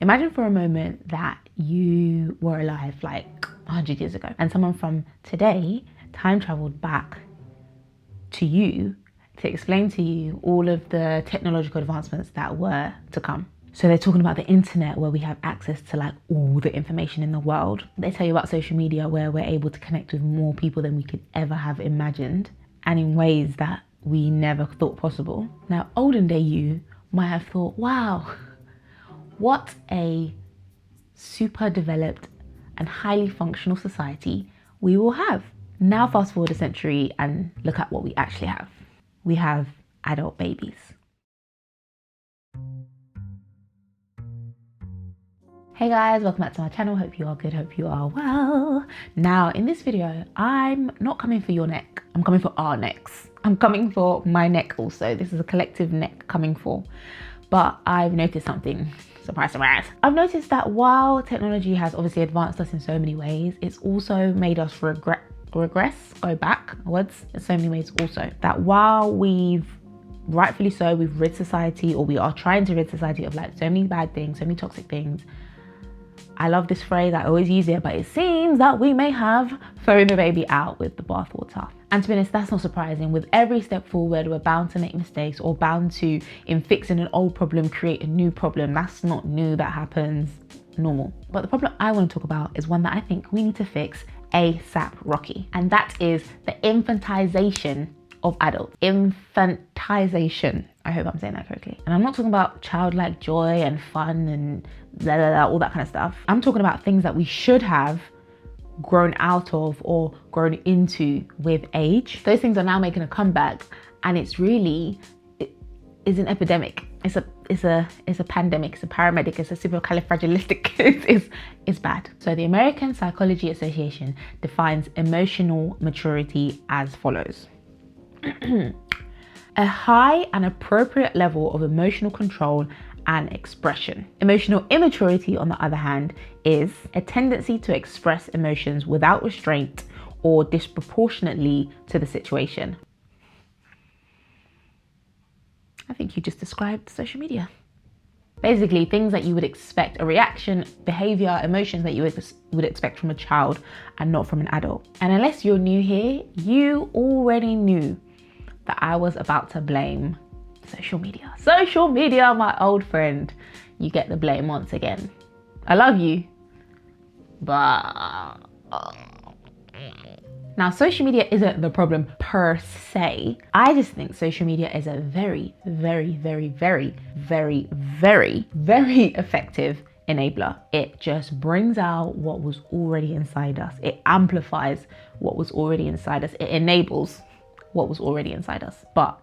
Imagine for a moment that you were alive like 100 years ago and someone from today time traveled back to you to explain to you all of the technological advancements that were to come. So they're talking about the internet, where we have access to like all the information in the world. They tell you about social media, where we're able to connect with more people than we could ever have imagined, and in ways that we never thought possible. Now, olden day you might have thought, wow, what a super developed and highly functional society we will have. Now fast forward a century and look at what we actually have. We have adult babies. Hey guys, welcome back to my channel. Hope you are good, hope you are well. Now in this video, I'm not coming for your neck. I'm coming for our necks. I'm coming for my neck also. This is a collective neck coming for. But I've noticed something. Surprise, surprise. I've noticed that while technology has obviously advanced us in so many ways, it's also made us regress, go backwards in so many ways also. That while we've rightfully so, we've rid society, or we are trying to rid society of like so many bad things, so many toxic things. I love this phrase, I always use it, but it seems that we may have thrown the baby out with the bathwater. And to be honest, that's not surprising. With every step forward, we're bound to make mistakes, or bound to, in fixing an old problem, create a new problem. That's not new, that happens, normal. But the problem I want to talk about is one that I think we need to fix ASAP Rocky. And that is the infantisation of adults. Infantisation. I hope I'm saying that correctly. And I'm not talking about childlike joy and fun and blah, blah, blah, all that kind of stuff. I'm talking about things that we should have grown out of or grown into with age. Those things are now making a comeback, and it's really, it is an epidemic. It's a pandemic, it's a paramedic, it's a supercalifragilistic, it's bad. So the American Psychology Association defines emotional maturity as follows. A high and appropriate level of emotional control and expression. Emotional immaturity, on the other hand, is a tendency to express emotions without restraint or disproportionately to the situation. I think you just described social media. Basically, things that you would expect, a reaction, behavior, emotions that you would expect from a child and not from an adult. And unless you're new here, you already knew that I was about to blame social media. Social media, my old friend. You get the blame once again. I love you, but now social media isn't the problem per se. I just think social media is a very, very, very, very, very, very, very effective enabler. It just brings out what was already inside us. It amplifies what was already inside us. It enables what was already inside us, but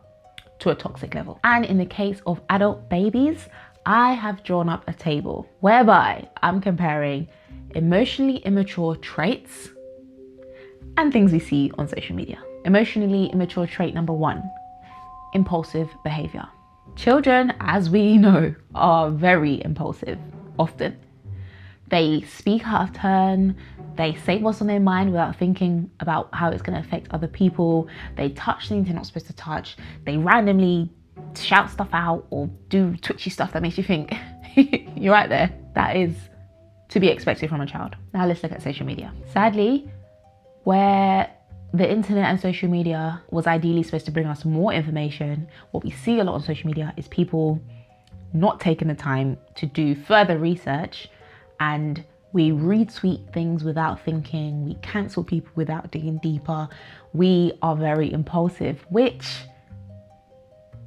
to a toxic level. And in the case of adult babies, I have drawn up a table whereby I'm comparing emotionally immature traits and things we see on social media. Emotionally immature trait number 1, impulsive behavior. Children, as we know, are very impulsive often. They speak out of turn, they say what's on their mind without thinking about how it's going to affect other people. They touch things they're not supposed to touch. They randomly shout stuff out or do twitchy stuff that makes you think you're right there. That is to be expected from a child. Now let's look at social media. Sadly, where the internet and social media was ideally supposed to bring us more information, what we see a lot on social media is people not taking the time to do further research, and we retweet things without thinking, we cancel people without digging deeper. We are very impulsive, which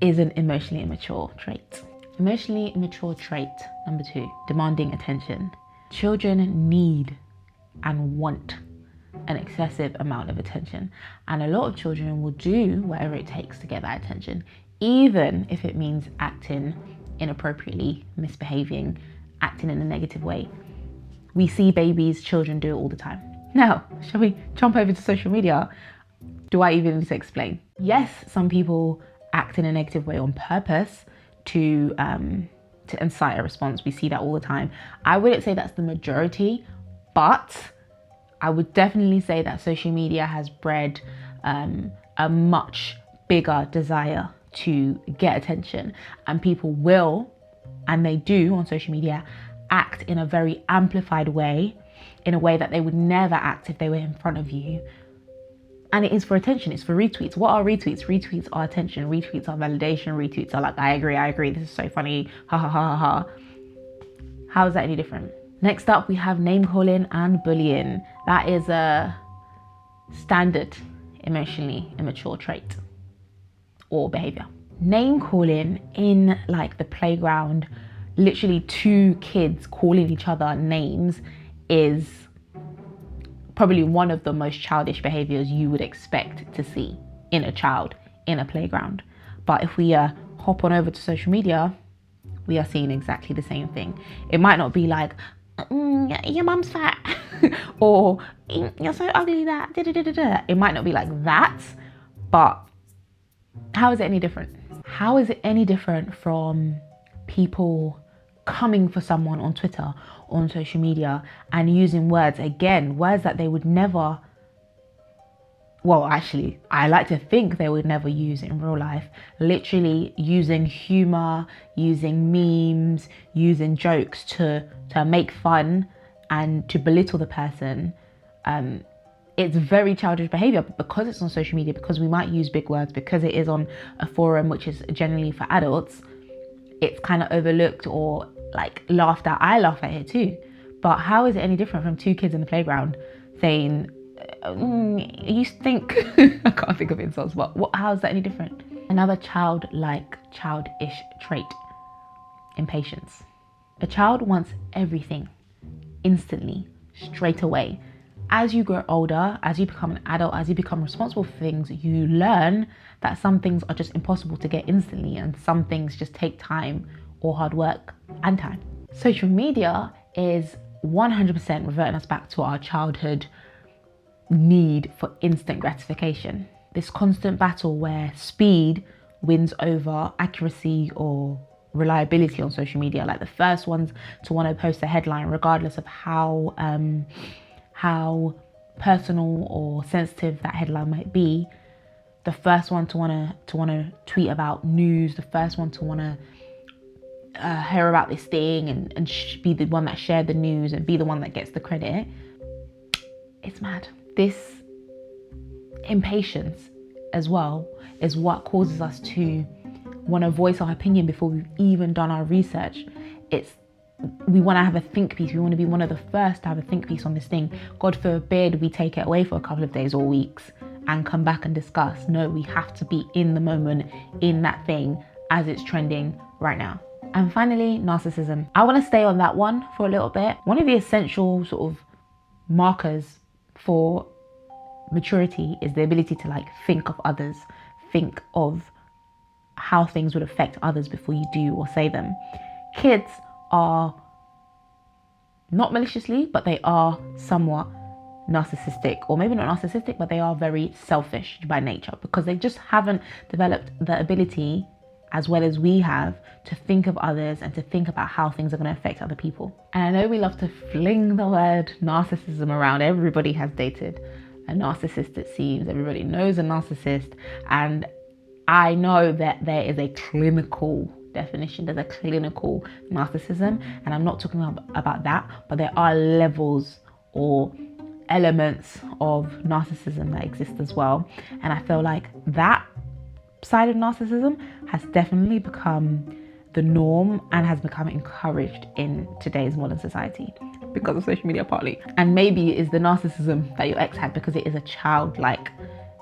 is an emotionally immature trait. Emotionally immature trait number 2, demanding attention. Children need and want an excessive amount of attention, and a lot of children will do whatever it takes to get that attention, even if it means acting inappropriately, misbehaving, acting in a negative way. We see babies, children do it all the time. Now, shall we jump over to social media? Do I even need to explain? Yes, some people act in a negative way on purpose to incite a response. We see that all the time. I wouldn't say that's the majority, but I would definitely say that social media has bred a much bigger desire to get attention, and people will, and they do on social media, act in a very amplified way, in a way that they would never act if they were in front of you. And it is for attention, it's for retweets. What are retweets? Retweets are attention, retweets are validation, retweets are like, I agree, this is so funny, ha ha ha ha ha. How is that any different? Next up, we have name calling and bullying. That is a standard emotionally immature trait or behavior. Name calling in like the playground, literally two kids calling each other names, is probably one of the most childish behaviors you would expect to see in a child in a playground. But if we hop on over to social media, we are seeing exactly the same thing. It might not be like, your mum's fat, or you're so ugly that, da-da-da-da-da. It might not be like that, but how is it any different? How is it any different from people coming for someone on Twitter, on social media, and using words, again, words that they would never, well, actually, I like to think they would never use in real life, literally using humor, using memes, using jokes to make fun and to belittle the person. It's very childish behavior, but because it's on social media, because we might use big words, because it is on a forum which is generally for adults, it's kind of overlooked or like laughed at. I laugh at it too. But how is it any different from two kids in the playground saying, you stink? I can't think of insults, but how is that any different? Another childish trait, impatience. A child wants everything instantly, straight away. As you grow older, as you become an adult, as you become responsible for things, you learn that some things are just impossible to get instantly, and some things just take time or hard work and time. Social media is 100% reverting us back to our childhood need for instant gratification. This constant battle where speed wins over accuracy or reliability on social media. Like the first ones to want to post a headline, regardless of how personal or sensitive that headline might be. The first one to want to tweet about news. The first one to want to hear about this thing and be the one that shared the news and be the one that gets the credit. It's mad. This impatience as well is what causes us to want to voice our opinion before we've even done our research. We want to have a think piece. We want to be one of the first to have a think piece on this thing. God forbid we take it away for a couple of days or weeks and come back and discuss. No, we have to be in the moment, in that thing as it's trending right now. And finally, narcissism. I want to stay on that one for a little bit. One of the essential sort of markers for maturity is the ability to like think of others, think of how things would affect others before you do or say them. Kids are not maliciously, but they are somewhat narcissistic, or maybe not narcissistic, but they are very selfish by nature because they just haven't developed the ability as well as we have to think of others and to think about how things are going to affect other people. And I know we love to fling the word narcissism around. Everybody has dated a narcissist, it seems. Everybody knows a narcissist. And I know that there is a clinical definition, there's a clinical narcissism, and I'm not talking about that, but there are levels or elements of narcissism that exist as well. And I feel like that side of narcissism has definitely become the norm and has become encouraged in today's modern society because of social media partly. And maybe it is the narcissism that your ex had because it is a childlike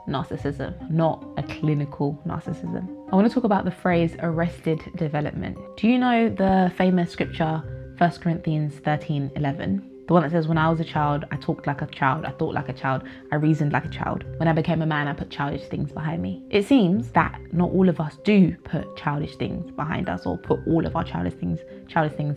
narcissism, not a clinical narcissism. I want to talk about the phrase arrested development. Do you know the famous scripture 1 Corinthians 13:11? The one that says, when I was a child, I talked like a child, I thought like a child, I reasoned like a child. When I became a man, I put childish things behind me. It seems that not all of us do put childish things behind us or put all of our childish things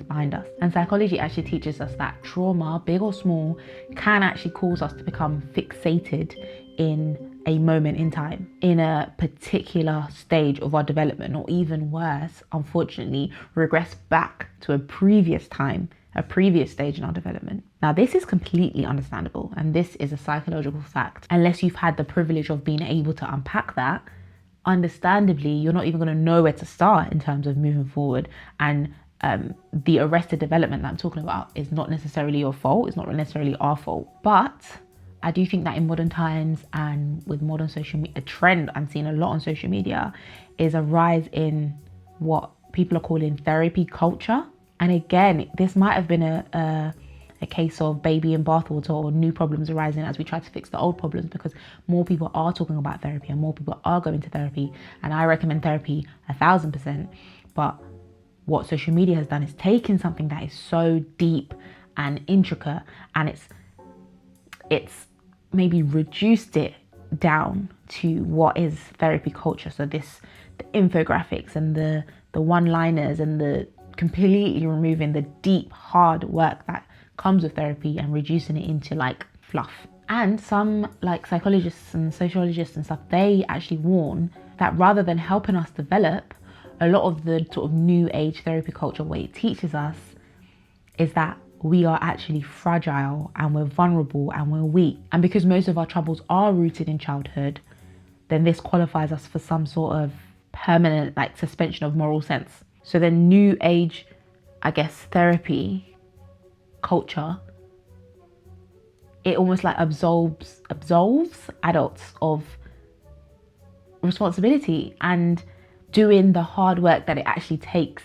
behind us. And psychology actually teaches us that trauma, big or small, can actually cause us to become fixated in a moment in time, in a particular stage of our development, or even worse, unfortunately, regress back to a previous time, a previous stage in our development. Now, this is completely understandable, and this is a psychological fact. Unless you've had the privilege of being able to unpack that, understandably, you're not even going to know where to start in terms of moving forward and the arrested development that I'm talking about is not necessarily your fault. It's not necessarily our fault. But I do think that in modern times and with modern social media, a trend I'm seeing a lot on social media is a rise in what people are calling therapy culture. And again, this might have been a case of baby in bathwater, or new problems arising as we try to fix the old problems, because more people are talking about therapy and more people are going to therapy. And I recommend therapy 1000%. But what social media has done is taken something that is so deep and intricate, and it's maybe reduced it down to what is therapy culture. So the infographics and the one-liners and the completely removing the deep hard work that comes with therapy and reducing it into like fluff. And some like psychologists and sociologists and stuff, they actually warn that rather than helping us develop, a lot of the sort of new age therapy culture, what it teaches us is that we are actually fragile and we're vulnerable and we're weak. And because most of our troubles are rooted in childhood, then this qualifies us for some sort of permanent like suspension of moral sense. So the new age, I guess, therapy culture, it almost like absolves adults of responsibility and doing the hard work that it actually takes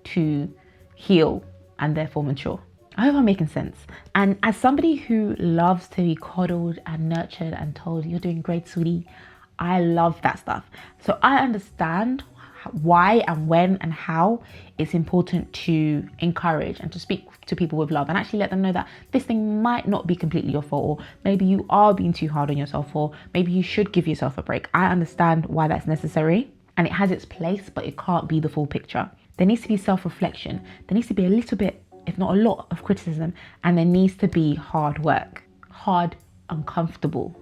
to heal and therefore mature. I hope I'm making sense. And as somebody who loves to be coddled and nurtured and told, you're doing great, sweetie, I love that stuff. So I understand why and when and how it's important to encourage and to speak to people with love and actually let them know that this thing might not be completely your fault, or maybe you are being too hard on yourself, or maybe you should give yourself a break. I understand why that's necessary and it has its place, but it can't be the full picture. There needs to be self-reflection. There needs to be a little bit, if not a lot, of criticism, and there needs to be hard work. Hard, uncomfortable,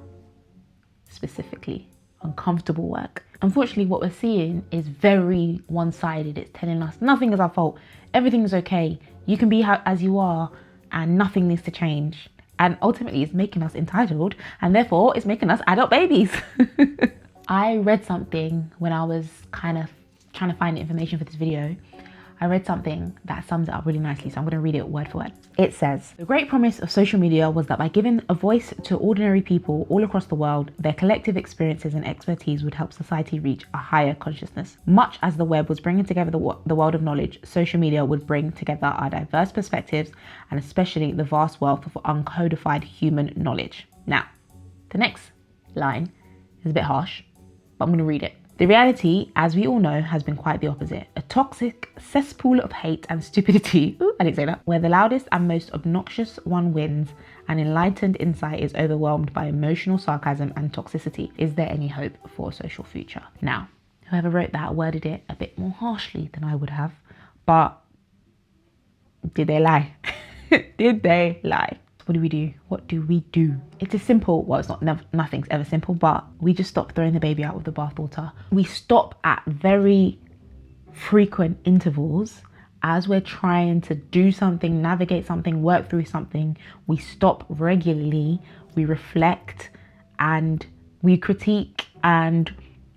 specifically uncomfortable work. Unfortunately, what we're seeing is very one-sided. It's telling us nothing is our fault, everything is okay, you can be as you are and nothing needs to change. And ultimately it's making us entitled, and therefore it's making us adult babies. I read something when I was kind of trying to find information for this video. I read something that sums it up really nicely, so I'm going to read it word for word. It says, the great promise of social media was that by giving a voice to ordinary people all across the world, their collective experiences and expertise would help society reach a higher consciousness. Much as the web was bringing together the world of knowledge, social media would bring together our diverse perspectives and especially the vast wealth of uncodified human knowledge. Now, the next line is a bit harsh, but I'm going to read it. The reality, as we all know, has been quite the opposite. A toxic cesspool of hate and stupidity, I didn't say that, where the loudest and most obnoxious one wins and enlightened insight is overwhelmed by emotional sarcasm and toxicity. Is there any hope for a social future? Now, whoever wrote that worded it a bit more harshly than I would have, but did they lie? Did they lie? What do we do? What do we do? It's a simple, well, it's not, nothing's ever simple, but we just stop throwing the baby out with the bathwater. We stop at very frequent intervals as we're trying to do something, navigate something, work through something. We stop regularly, we reflect and we critique and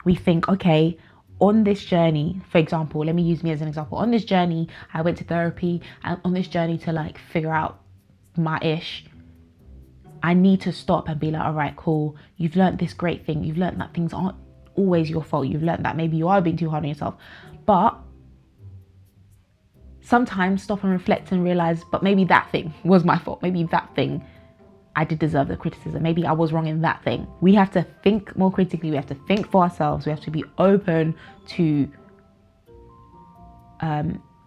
we think, okay, on this journey, for example, let me use me as an example. On this journey, I went to therapy, and on this journey to like figure out my ish, I need to stop and be like, all right, cool, you've learned this great thing, you've learned that things aren't always your fault, you've learned that maybe you are being too hard on yourself, but sometimes stop and reflect and realize, but maybe that thing was my fault, maybe that thing I did deserve the criticism, maybe I was wrong in that thing. We have to think more critically, we have to think for ourselves, we have to be open to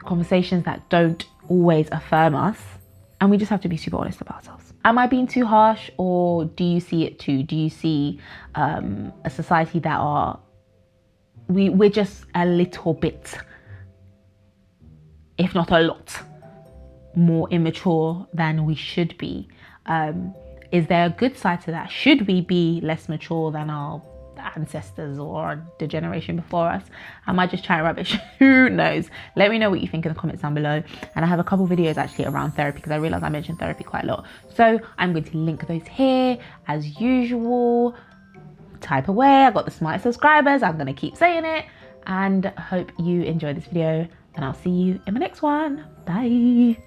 conversations that don't always affirm us. And we just have to be super honest about ourselves. Am I being too harsh, or do you see it too? Do you see a society that we're just a little bit, if not a lot, more immature than we should be? Is there a good side to that? Should we be less mature than our ancestors or the generation before us? Am I just chatting rubbish? Who knows? Let me know what you think in the comments down below. And I have a couple videos actually around therapy, because I realized I mentioned therapy quite a lot, so I'm going to link those here as usual. Type away. I got the smartest subscribers, I'm going to keep saying it, and hope you enjoy this video. and I'll see you in my next one. Bye.